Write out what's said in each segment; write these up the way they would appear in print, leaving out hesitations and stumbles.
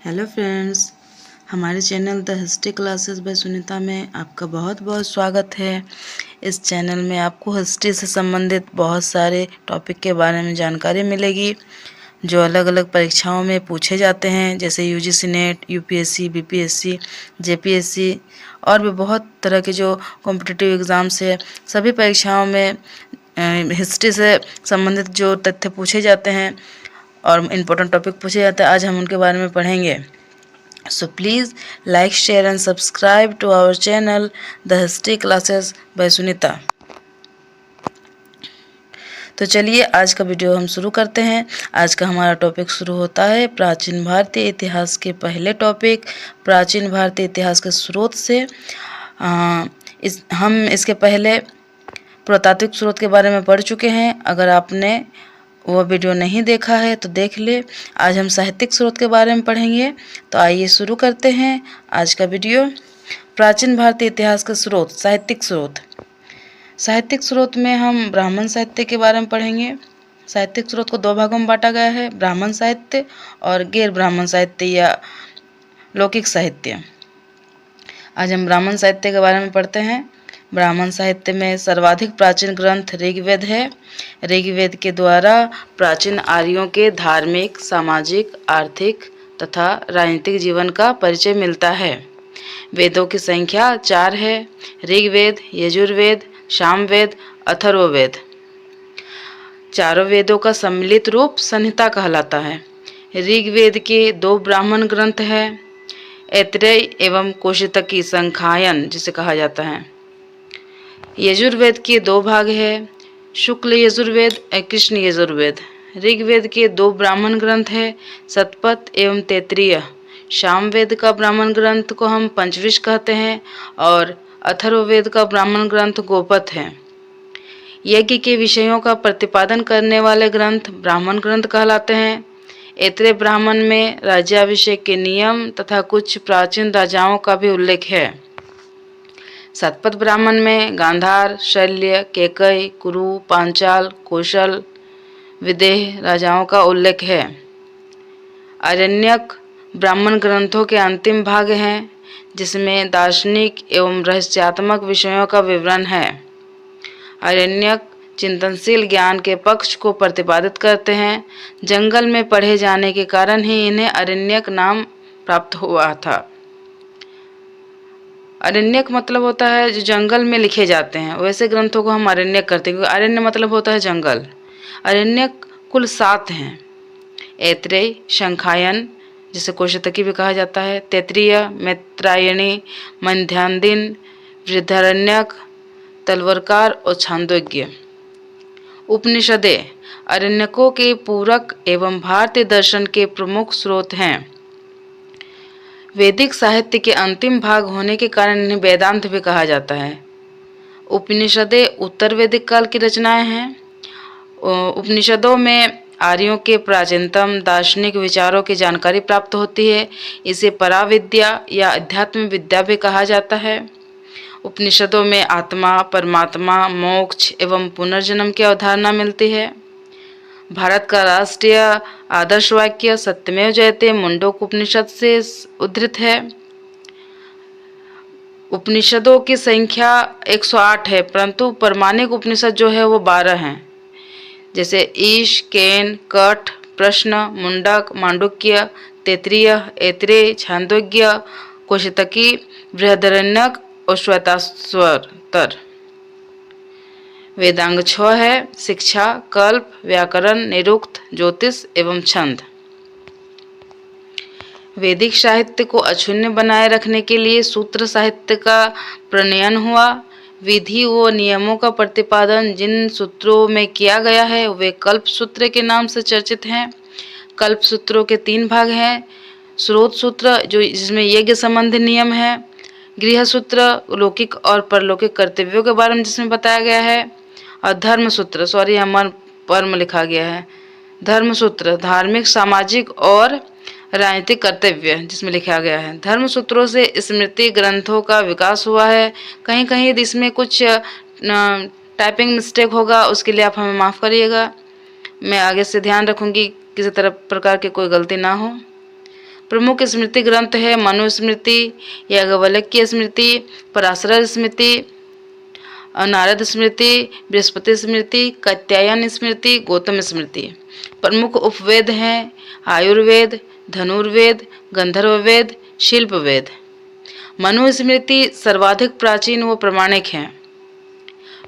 Hello friends, हमारे channel the history classes by Sunita में आपका बहुत बहुत स्वागत है। इस चैनल में आपको हिस्ट्री से संबंधित बहुत सारे टॉपिक के बारे में जानकारी मिलेगी जो अलग अलग परीक्षाओं में पूछे जाते हैं, जैसे UGC net, UPSC, BPSC, JPSC और भी बहुत तरह के जो कॉम्पिटिटिव एग्ज़ाम्स है। सभी परीक्षाओं में हिस्ट्री से संबंधित जो तथ्य पूछे जाते हैं और इम्पोर्टेंट टॉपिक पूछे जाते हैं, आज हम उनके बारे में पढ़ेंगे। So please like, share and subscribe to our channel the history classes by Sunita. तो चलिए आज का वीडियो हम शुरू करते हैं। आज का हमारा टॉपिक शुरू होता है प्राचीन भारतीय इतिहास के पहले टॉपिक, प्राचीन भारतीय इतिहास के स्रोत से। हम इसके पहले पुरातात्विक स्रोत के बारे में पढ़ चुके हैं। अगर आपने वो वीडियो नहीं देखा है तो देख ले। आज हम साहित्यिक स्रोत के बारे में पढ़ेंगे। तो आइए शुरू करते हैं आज का वीडियो। प्राचीन भारतीय इतिहास के स्रोत, साहित्यिक स्रोत। साहित्यिक स्रोत में हम ब्राह्मण साहित्य के बारे में पढ़ेंगे। साहित्यिक स्रोत को दो भागों में बांटा गया है, ब्राह्मण साहित्य और गैर ब्राह्मण साहित्य या लौकिक साहित्य। आज हम ब्राह्मण साहित्य के बारे में पढ़ते हैं। ब्राह्मण साहित्य में सर्वाधिक प्राचीन ग्रंथ ऋग्वेद है। ऋग्वेद के द्वारा प्राचीन आर्यों के धार्मिक, सामाजिक, आर्थिक तथा राजनीतिक जीवन का परिचय मिलता है। वेदों की संख्या 4 है: ऋग्वेद, यजुर्वेद, सामवेद, अथर्ववेद। चारों वेदों का सम्मिलित रूप संहिता कहलाता है। ऋग्वेद के 2 ब्राह्मण ग्रंथ हैं, ऐत्रेय एवं कौशितकी संखायन जिसे कहा जाता है। यजुर्वेद के 2 भाग हैं, शुक्ल यजुर्वेद और कृष्ण यजुर्वेद। ऋग्वेद के 2 ब्राह्मण ग्रंथ हैं, शतपथ एवं तैत्तिरीय। सामवेद का ब्राह्मण ग्रंथ को हम पंचविश कहते हैं और अथर्ववेद का ब्राह्मण ग्रंथ गोपथ है। यज्ञ के विषयों का प्रतिपादन करने वाले ग्रंथ ब्राह्मण ग्रंथ कहलाते हैं। ऐत्रेय ब्राह्मण में राज्याभिषेक के नियम तथा कुछ प्राचीन राजाओं का भी उल्लेख है। शतपथ ब्राह्मण में गांधार, शल्य, केकय, कुरु, पांचाल, कौशल, विदेह राजाओं का उल्लेख है। आरण्यक ब्राह्मण ग्रंथों के अंतिम भाग हैं, जिसमें दार्शनिक एवं रहस्यात्मक विषयों का विवरण है। आरण्यक चिंतनशील ज्ञान के पक्ष को प्रतिपादित करते हैं। जंगल में पढ़े जाने के कारण ही इन्हें आरण्यक नाम प्राप्त हुआ था। आरण्यक मतलब होता है जो जंगल में लिखे जाते हैं, वैसे ग्रंथों को हम आरण्यक करते हैं, क्योंकि आरण्य मतलब होता है जंगल। आरण्यक कुल 7 हैं: ऐत्रेय, शंखायन जिसे कौशितकी भी कहा जाता है, तैत्तिरीय, मैत्रायणी, मध्यान्दिन, बृहदारण्यक, तलवरकार और छांदोग्य। उपनिषदें आरण्यकों के पूरक एवं भारतीय दर्शन के प्रमुख स्रोत हैं। वैदिक साहित्य के अंतिम भाग होने के कारण इन्हें वेदांत भी कहा जाता है। उपनिषदें उत्तर वैदिक काल की रचनाएं हैं। उपनिषदों में आर्यों के प्राचीनतम दार्शनिक विचारों की जानकारी प्राप्त होती है। इसे पराविद्या या अध्यात्म विद्या भी कहा जाता है। उपनिषदों में आत्मा, परमात्मा, मोक्ष एवं पुनर्जन्म की अवधारणा मिलती है। भारत का राष्ट्रीय आदर्श वाक्य सत्यमेव जयते मुंडक उपनिषद से उद्धृत है। उपनिषदों की संख्या 108 है, परंतु प्रमाणिक उपनिषद जो है वो 12 हैं, जैसे ईश, केन, कठ, प्रश्न, मुंडक, मांडुक्य, तैत्तिरीय, ऐत्रेय, छांदोग्य, कौशितकी, बृहदारण्यक और श्वेताश्वतर। वेदांग 6 है: शिक्षा, कल्प, व्याकरण, निरुक्त, ज्योतिष एवं छंद। वैदिक साहित्य को अक्षुण्ण बनाए रखने के लिए सूत्र साहित्य का प्रणयन हुआ। विधि व नियमों का प्रतिपादन जिन सूत्रों में किया गया है वे कल्प सूत्र के नाम से चर्चित हैं। कल्प सूत्रों के 3 भाग हैं: स्रोत सूत्र जो जिसमें यज्ञ संबंधी नियम है, गृह सूत्र लौकिक और परलौकिक कर्तव्यों के बारे में जिसमें बताया गया है, और धर्म सूत्र, सॉरी यहाँ परम लिखा गया है, धर्म सूत्र धार्मिक, सामाजिक और राजनीतिक कर्तव्य जिसमें लिखा गया है। धर्म सूत्रों से स्मृति ग्रंथों का विकास हुआ है। कहीं कहीं इसमें कुछ टाइपिंग मिस्टेक होगा, उसके लिए आप हमें माफ़ करिएगा। मैं आगे से ध्यान रखूंगी किसी तरह प्रकार की कोई गलती ना हो। प्रमुख स्मृति ग्रंथ है मनुस्मृति, याज्ञवल्क्य स्मृति, पराशर स्मृति, नारद स्मृति, बृहस्पति स्मृति, कात्यायन स्मृति, गौतम स्मृति। प्रमुख उपवेद हैं आयुर्वेद, धनुर्वेद, गंधर्ववेद, शिल्पवेद। मनुस्मृति सर्वाधिक प्राचीन व प्रमाणिक है।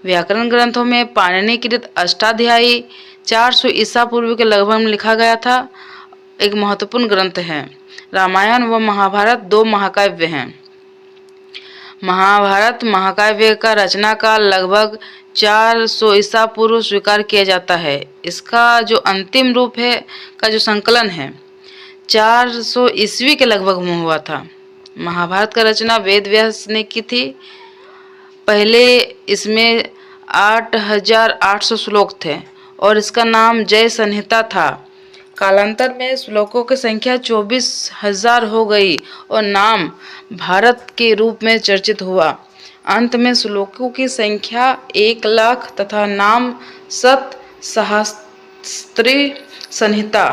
व्याकरण ग्रंथों में पाणिनि कृत अष्टाध्यायी 400 ईसा पूर्व के लगभग में लिखा गया था, एक महत्वपूर्ण ग्रंथ है। रामायण व महाभारत 2 महाकाव्य हैं। महाभारत महाकाव्य का रचना काल लगभग 400 ईसा पूर्व स्वीकार किया जाता है। इसका जो अंतिम रूप है का जो संकलन है 400 ईस्वी के लगभग में हुआ था। महाभारत का रचना वेद व्यास ने की थी। पहले इसमें 8800 श्लोक थे और इसका नाम जय संहिता था। कालांतर में श्लोकों की संख्या 24,000 हो गई और नाम भारत के रूप में चर्चित हुआ। अंत में श्लोकों की संख्या 1 लाख तथा नाम सत सहस्त्री संहिता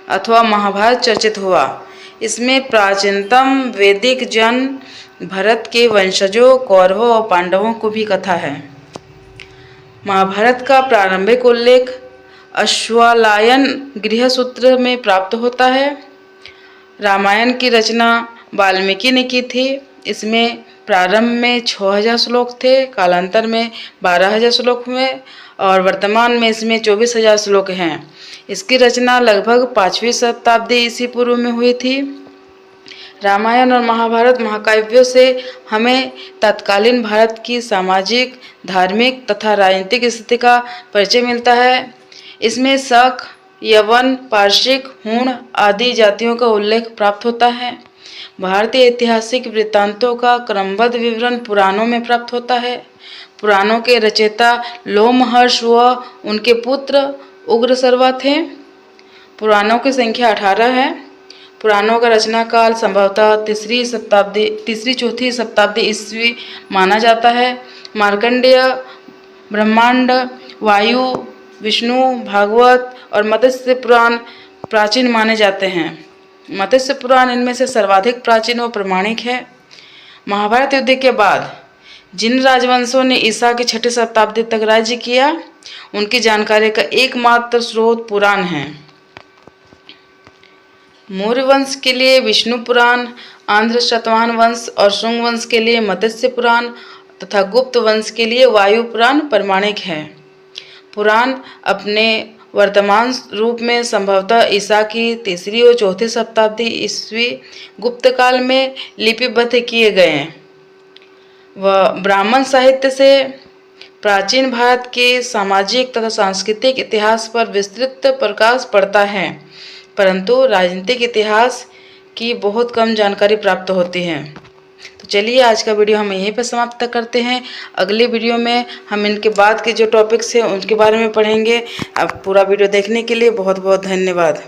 अथवा महाभारत चर्चित हुआ। इसमें प्राचीनतम वैदिक जन भरत के वंशजों कौरवों और पांडवों को भी कथा है। महाभारत का प्रारंभिक उल्लेख अश्वालायन गृहसूत्र में प्राप्त होता है। रामायण की रचना वाल्मीकि ने की थी। इसमें प्रारंभ में 6000 श्लोक थे, कालांतर में 12000 श्लोक हुए और वर्तमान में इसमें 24000 श्लोक हैं। इसकी रचना लगभग 5वीं शताब्दी ईसा पूर्व में हुई थी। रामायण और महाभारत महाकाव्यों से हमें तत्कालीन भारत की सामाजिक, धार्मिक तथा राजनीतिक स्थिति का परिचय मिलता है। इसमें शक, यवन, पारसिक, हूण आदि जातियों का उल्लेख प्राप्त होता है। भारतीय ऐतिहासिक वृत्तांतों का क्रमबद्ध विवरण पुराणों में प्राप्त होता है। पुराणों के रचयिता लोमहर्ष व उनके पुत्र उग्रसर्वा थे। पुराणों की संख्या 18 है। पुराणों का रचना काल संभवतः 3री-4वीं शताब्दी ईस्वी माना जाता है। मार्कंडेय, ब्रह्मांड, वायु, विष्णु, भागवत और मत्स्य पुराण प्राचीन माने जाते हैं। मत्स्य पुराण इनमें से सर्वाधिक प्राचीन व प्रमाणिक है। महाभारत युद्ध के बाद जिन राजवंशों ने ईसा की 6ठी शताब्दी तक राज्य किया, उनकी जानकारी का एकमात्र स्रोत पुराण है। मौर्य वंश के लिए विष्णु पुराण, आंध्र शतवाहन वंश और शुंग वंश के लिए मत्स्य पुराण तथा गुप्त वंश के लिए वायु पुराण प्रमाणिक है। पुराण अपने वर्तमान रूप में संभवतः ईसा की 3री और 4थी शताब्दी ईस्वी गुप्त काल में लिपिबद्ध किए गए हैं। वह ब्राह्मण साहित्य से प्राचीन भारत के सामाजिक तथा सांस्कृतिक इतिहास पर विस्तृत प्रकाश पड़ता है, परंतु राजनीतिक इतिहास की बहुत कम जानकारी प्राप्त होती है। तो चलिए आज का वीडियो हम यहीं पर समाप्त करते हैं। अगले वीडियो में हम इनके बाद के जो टॉपिक्स हैं उनके बारे में पढ़ेंगे। अब पूरा वीडियो देखने के लिए बहुत बहुत धन्यवाद।